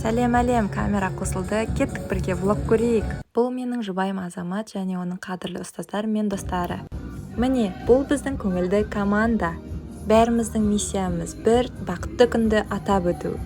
Сәлем, камера қосылды, кеттік бірге влог көрейік. Бұл менің жұбайым Азамат және оның қадірлі ұстаздар мен достары. Міне, бұл біздің көңілді команда. Бәріміздің миссиямыз бір бақытты күнді атап өту.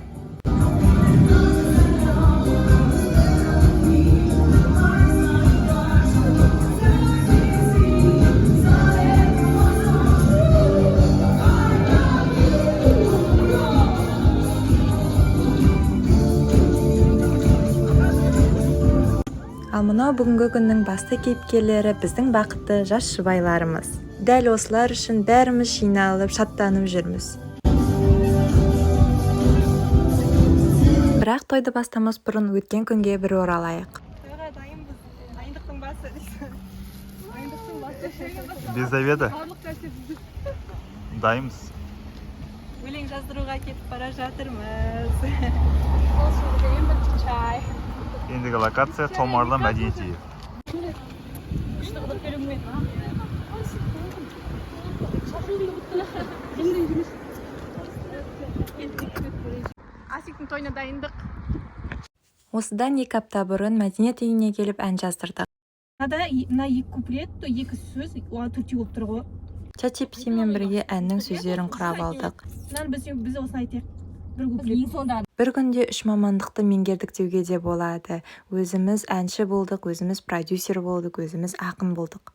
Ал мынау бүгінгі күннің басты кейіпкерлері біздің бақытты жас жұбайларымыз. Дәл осылар үшін бәріміз жиналып, шаттанып жүрміз. Бірақ тойды бастамас бұрын өткен күнге бір оралайық. Тойға дайынбыз. Дайындықтың басы. Дайындықтың басы. Без заведа. Дайынбыз. Өлең жаздыруға кетіп бара жатырмыз. Ол шөлге бір чай. Ендігі локация Томарлы мәдениет үйі. Күшті қыдыр көріңме. Асиктің тойына дайындық. Осыдан 2 апта бұрын мәдениет үйіне келіп ән жаздырдық. Мына 2 куплет, 2 сөз, 4 болып тұр ғой. ChatGPT-мен бірге әннің сөздерін құрап алдық. Біз осыны айтайық. Бір куплет. Бір күнде 3 мамандықты меңгердік деуге де болады. Өзіміз әнші болдық, өзіміз продюсер болдық, өзіміз ақын болдық.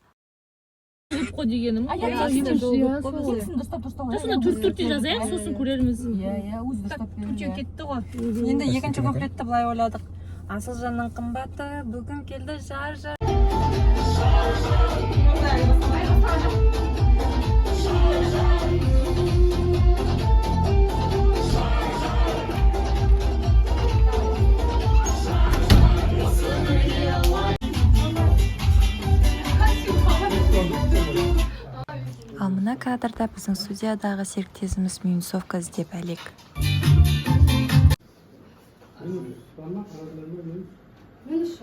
Қо дегенім. Сосын төрт жазайық, сосын көрерміз. Төртеу кетті ғой. Енді екінші куплетті былай ойладық. Асыл жанның қымбаты, бүгін келді жар. Ал мына кадрда біздің студиядағы серіктесіміз минусовка іздеп әлек.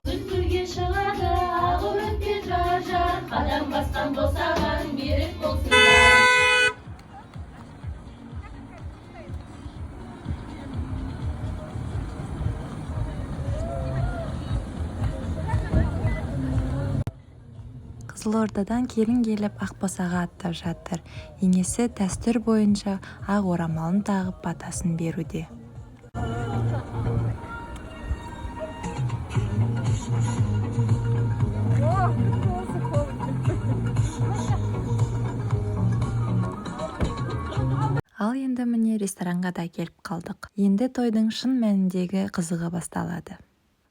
Өткірге шығады, ағып өткен жар, қадам басқан босаған берік болсындар. Қызылордадан келін келіп Ақбосаға аттап жатыр. Енесі дәстүр бойынша ақ орамалын тағып батасын беруде. Ал енді міне ресторанға да келіп қалдық. Енді тойдың шын мәніндегі қызығы басталады.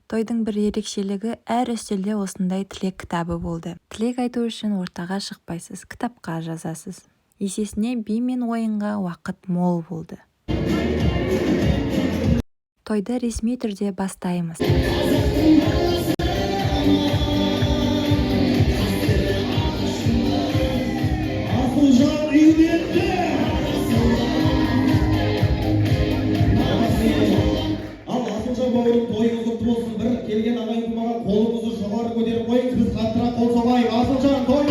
Тойдың бір ерекшелігі әр үстелде осындай тілек кітабы болды. Тілек айту үшін ортаға шықпайсыз, кітапқа жазасыз. Есесіне би мен ойынға уақыт мол болды. Тойды ресми түрде бастаймыз. Келген ағайын тұмаға қолыңызды жоғары көтеріп қойыңыз, біз қаттырақ қол соғайық. Асылжан той!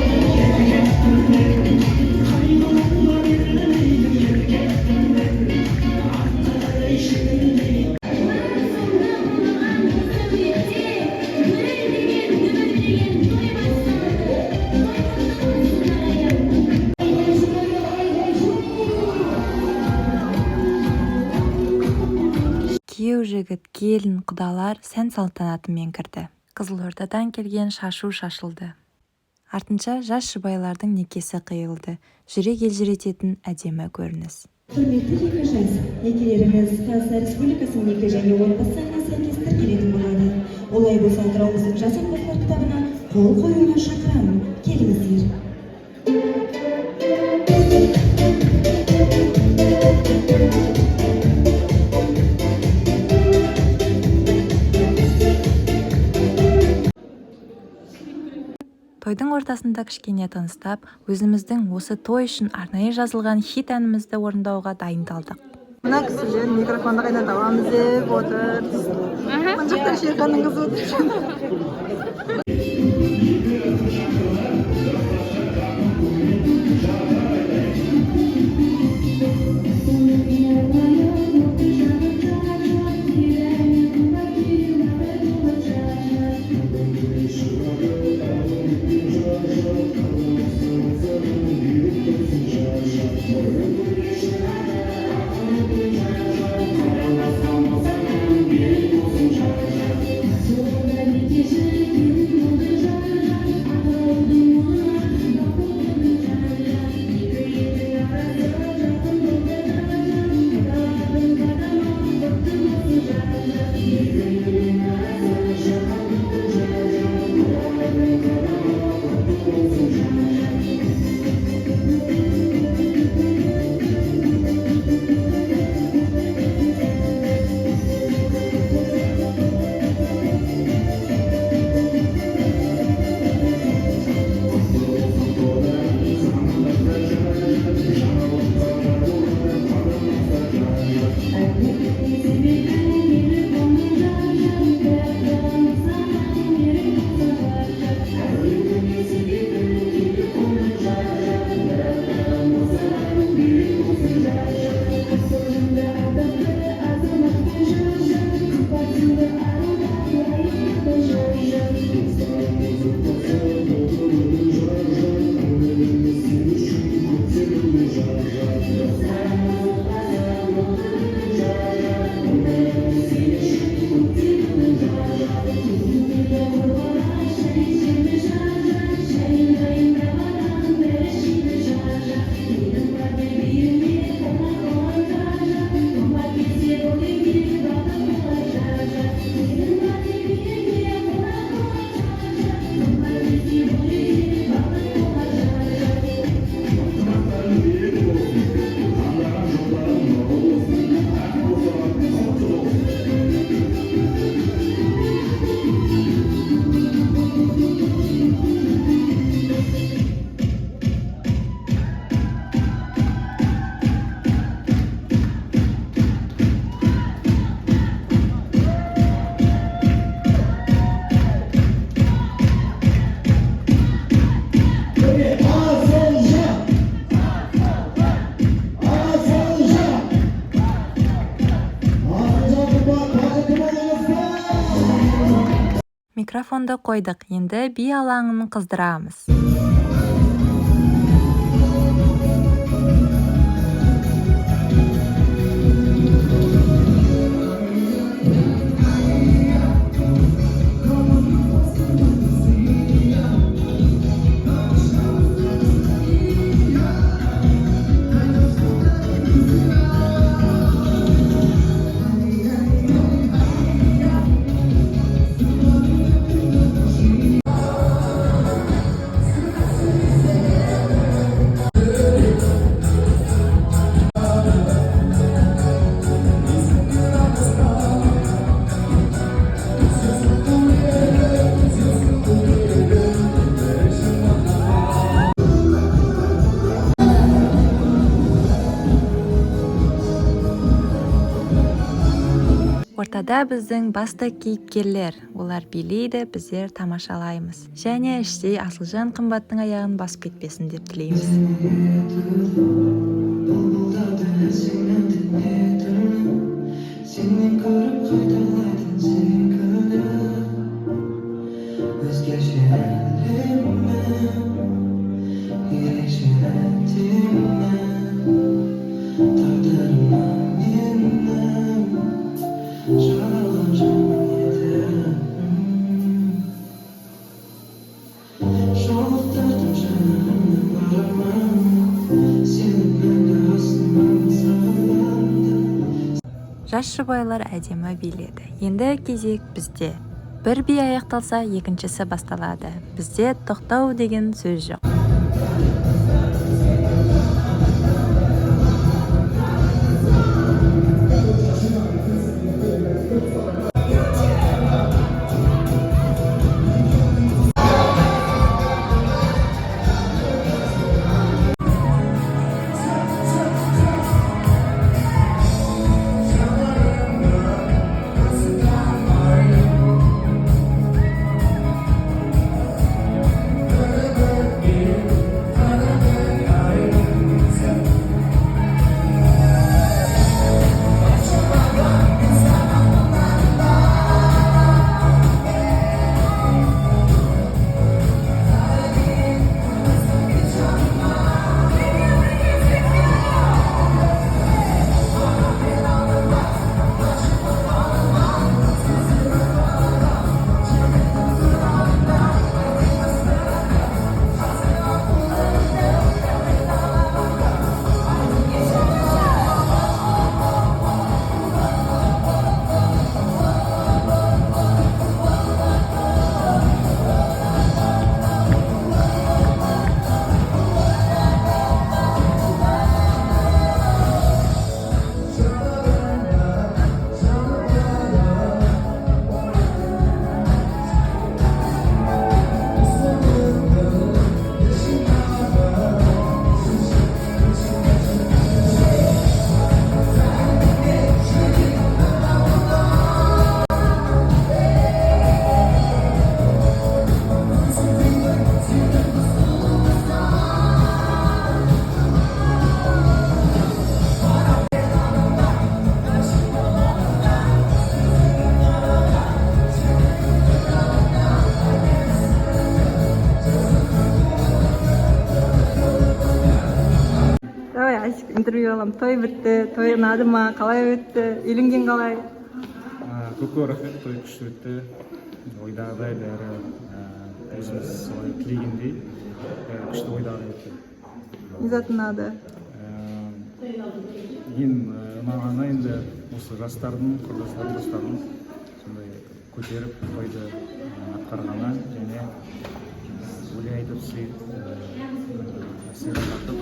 Күйеу жігіт, келін, құдалар сән салтанатымен кірді. Қызылордадан келген шашу шашылды. Артынша жас жұбайлардың некесі қиылды. Жүрек елжірететін әдемі көрініс. Құрметті жекежаз, некелеріңіз Қазақстан Республикасының неке және отбасы заңына сәйкес тіркелетін болады. Олай болса атыраумыздың жас отбасылар кітабына қол қоюына шақырамын. Келіңіздер. Тойдың ортасында кішкене тыныстап, өзіміздің осы той үшін арнайы жазылған хит әнімізді орындауға дайындалдық. Мына кісілер микрофонды қайдан табамыз деп отыр. Мына жақта Шерханның қызы отыр. микрофонды қойдық, енді би алаңын қыздырамыз. Ортада біздің басты кейіпкерлер. Олар билейді, біздер тамашалаймыз. Және іштей Асылжан қымбаттың аяғын басып кетпесін деп тілейміз. Жас жұбайлар әдемі биледі. Енді кезек бізде. Бір би аяқталса, екіншісі басталады. Бізде тоқтау деген сөз жоқ. Интервью аламын. Той бітті, той ұнады ма, қалай өтті, үйленген қалай? Көпке рахмет, той күшті өтті. Ойдағыдай бәрі өзіміз солай тілегендей күшті ойдағыдай өтті. Не зат ұнады? Ең ұнағаны енді осы жастардың, құрдастардың, достардың сондай көтеріп тойды атқарғаны және өлең айтып сыйлық тартып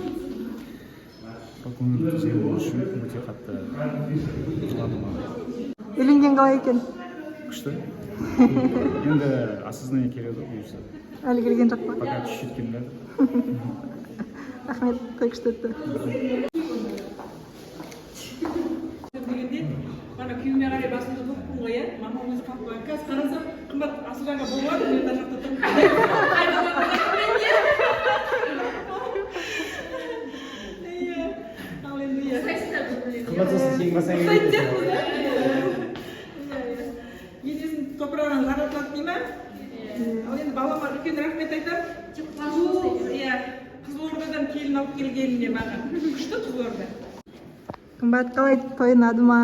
көңіл түзеу үшін өте қатты ұнады. Үйленген қалай екен? Күшті. Енді осознание келеді бұйырса. Әлі келген жоқ па? Пока чуть-чуть келмеді. Рахмет, той күшті өтті. Бана күйеуіме қарай басымды бұқпын ғой, иә? Мама өзі қалып қойған. Қазір қарасам, қымбат Асылжанға болмады, мен мына жақта тұрмын. Қымбатсыз сен басаң келеді. Енесін топырағынан жаратылады дей ма? Ал енді балама үлкен рахмет айтамын. Иә, Қызылордадан келін алып келгеніне маған. Күшті Қызылорда. Қымбат, қалай тойынады ма?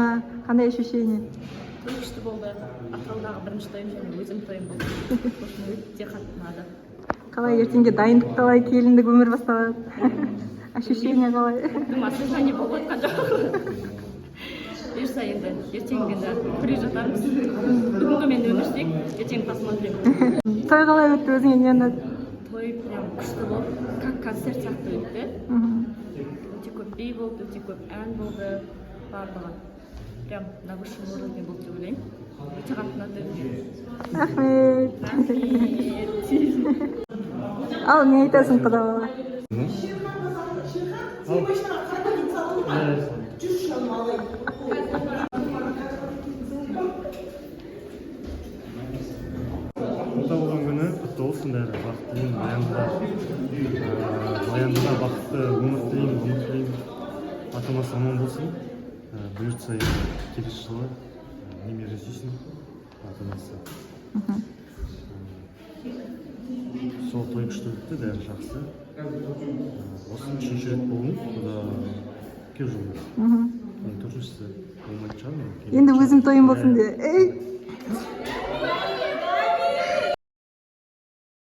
Қандай ощущение? Той күшті болды. Атыраудағы бірінші тойым және өзім тойым болды. Сосын өте қатты ұнады. Қалай ертеңге дайындық қалай, келіндік өмір басталады? Ощущение қалай? Осознание болып жатқан жоқ. Бұйырса енді ертеңгі көре жатармыз. Бүгінгі мен өмір сүрейік, ертең посмотрим. Той қалай өтті, өзіңе не ұнады? Той прям күшті болды. Как концерт сияқты өтті. Өте көп би болды, өте көп ән болды. Барлығы прям на высшем уровне болды деп ойлаймын. Өте қатты ұнады. Рахмет. Ал не айтасың құдаларға? Қолда болған күні құтты болсын бәрі, бақыт тілеймін, баяндыға бақытты өмір тілеймін, ата-анасы аман болсын. Бұйыртса келесі жылы немере сүйсін ата-анасы. Сол той күшті өтті, бәрі жақсы. Осы 3-ші рет болдым, бұда 2 жыл болды. Төртіншісі болмайтын шығар. Енді өзім тойым болсын де.